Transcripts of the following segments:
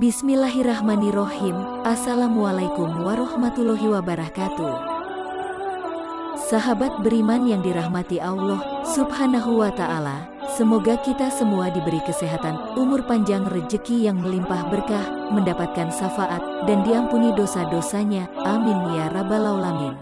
Bismillahirrahmanirrahim. Assalamualaikum warahmatullahi wabarakatuh. Sahabat beriman yang dirahmati Allah Subhanahu wa Ta'ala, semoga kita semua diberi kesehatan, umur panjang, rezeki yang melimpah berkah, mendapatkan syafaat, dan diampuni dosa-dosanya. Amin ya rabbal alamin.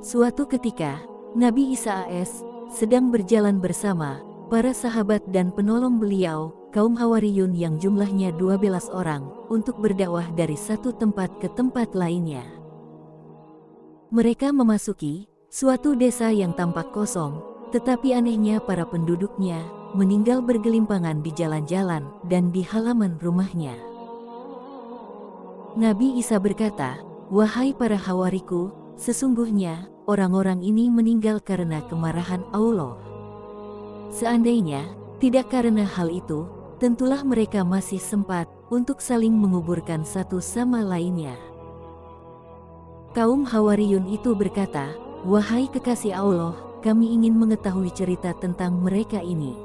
Suatu ketika, Nabi Isa AS sedang berjalan bersama para sahabat dan penolong beliau, kaum Hawariyun yang jumlahnya 12 orang, untuk berdakwah dari satu tempat ke tempat lainnya. Mereka memasuki suatu desa yang tampak kosong, tetapi anehnya para penduduknya meninggal bergelimpangan di jalan-jalan dan di halaman rumahnya. Nabi Isa berkata, "Wahai para Hawariku, sesungguhnya orang-orang ini meninggal karena kemarahan Allah. Seandainya tidak karena hal itu, tentulah mereka masih sempat untuk saling menguburkan satu sama lainnya." Kaum Hawariyun itu berkata, "Wahai kekasih Allah, kami ingin mengetahui cerita tentang mereka ini."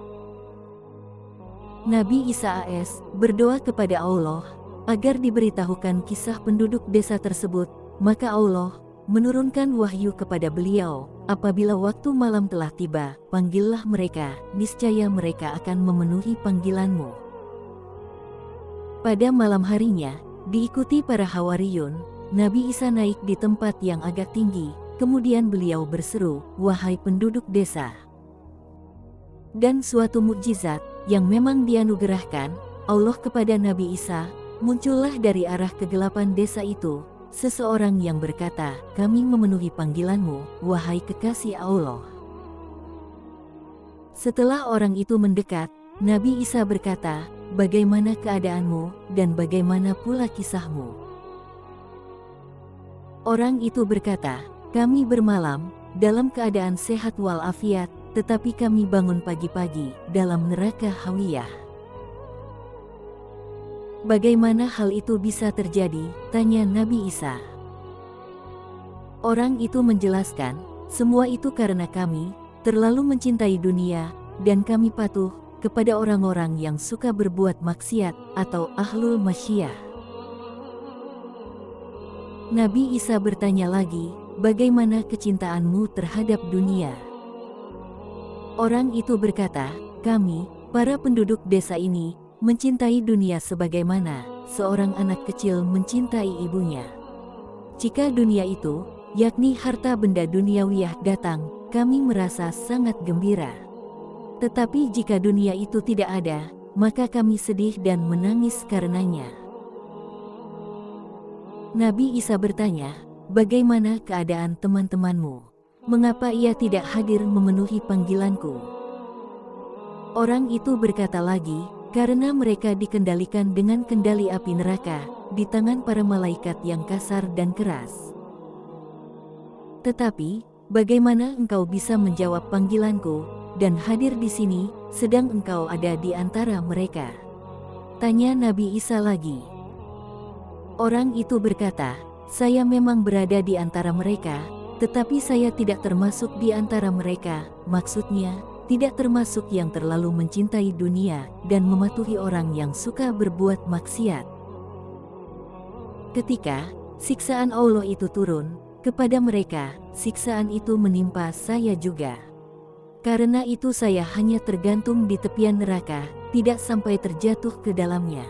Nabi Isa AS berdoa kepada Allah agar diberitahukan kisah penduduk desa tersebut, maka Allah menurunkan wahyu kepada beliau, "Apabila waktu malam telah tiba, panggillah mereka, niscaya mereka akan memenuhi panggilanmu." Pada malam harinya, diikuti para Hawariyun, Nabi Isa naik di tempat yang agak tinggi, kemudian beliau berseru, "Wahai penduduk desa." Dan suatu mukjizat yang memang dianugerahkan Allah kepada Nabi Isa, muncullah dari arah kegelapan desa itu seseorang yang berkata, "Kami memenuhi panggilanmu, wahai kekasih Allah." Setelah orang itu mendekat, Nabi Isa berkata, "Bagaimana keadaanmu dan bagaimana pula kisahmu?" Orang itu berkata, "Kami bermalam dalam keadaan sehat walafiat, tetapi kami bangun pagi-pagi dalam neraka hawiyah." "Bagaimana hal itu bisa terjadi?" tanya Nabi Isa. Orang itu menjelaskan, "Semua itu karena kami terlalu mencintai dunia, dan kami patuh kepada orang-orang yang suka berbuat maksiat atau ahlul masyiyah." Nabi Isa bertanya lagi, "Bagaimana kecintaanmu terhadap dunia?" Orang itu berkata, "Kami, para penduduk desa ini, mencintai dunia sebagaimana seorang anak kecil mencintai ibunya. Jika dunia itu, yakni harta benda duniawiyah datang, kami merasa sangat gembira. Tetapi jika dunia itu tidak ada, maka kami sedih dan menangis karenanya." Nabi Isa bertanya, "Bagaimana keadaan teman-temanmu? Mengapa ia tidak hadir memenuhi panggilanku?" Orang itu berkata lagi, "Karena mereka dikendalikan dengan kendali api neraka, di tangan para malaikat yang kasar dan keras." "Tetapi, bagaimana engkau bisa menjawab panggilanku dan hadir di sini, sedang engkau ada di antara mereka?" tanya Nabi Isa lagi. Orang itu berkata, "Saya memang berada di antara mereka, tetapi saya tidak termasuk di antara mereka." Maksudnya, tidak termasuk yang terlalu mencintai dunia dan mematuhi orang yang suka berbuat maksiat. Ketika siksaan Allah itu turun kepada mereka, siksaan itu menimpa saya juga. Karena itu saya hanya tergantung di tepian neraka, tidak sampai terjatuh ke dalamnya.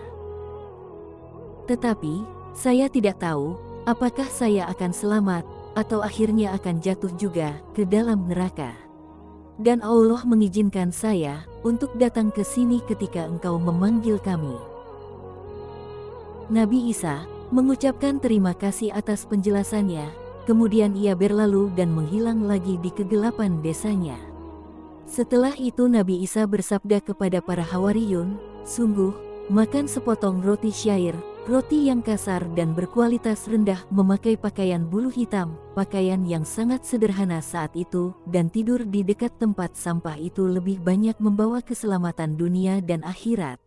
Tetapi, saya tidak tahu apakah saya akan selamat atau akhirnya akan jatuh juga ke dalam neraka. Dan Allah mengizinkan saya untuk datang ke sini ketika engkau memanggil kami." Nabi Isa mengucapkan terima kasih atas penjelasannya, kemudian ia berlalu dan menghilang lagi di kegelapan desanya. Setelah itu Nabi Isa bersabda kepada para Hawariyun, "Sungguh, makan sepotong roti syair, roti yang kasar dan berkualitas rendah, memakai pakaian bulu hitam, pakaian yang sangat sederhana saat itu, dan tidur di dekat tempat sampah itu lebih banyak membawa keselamatan dunia dan akhirat."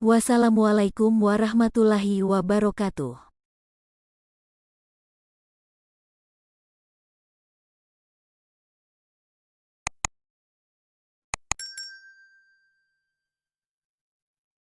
Wassalamualaikum warahmatullahi wabarakatuh.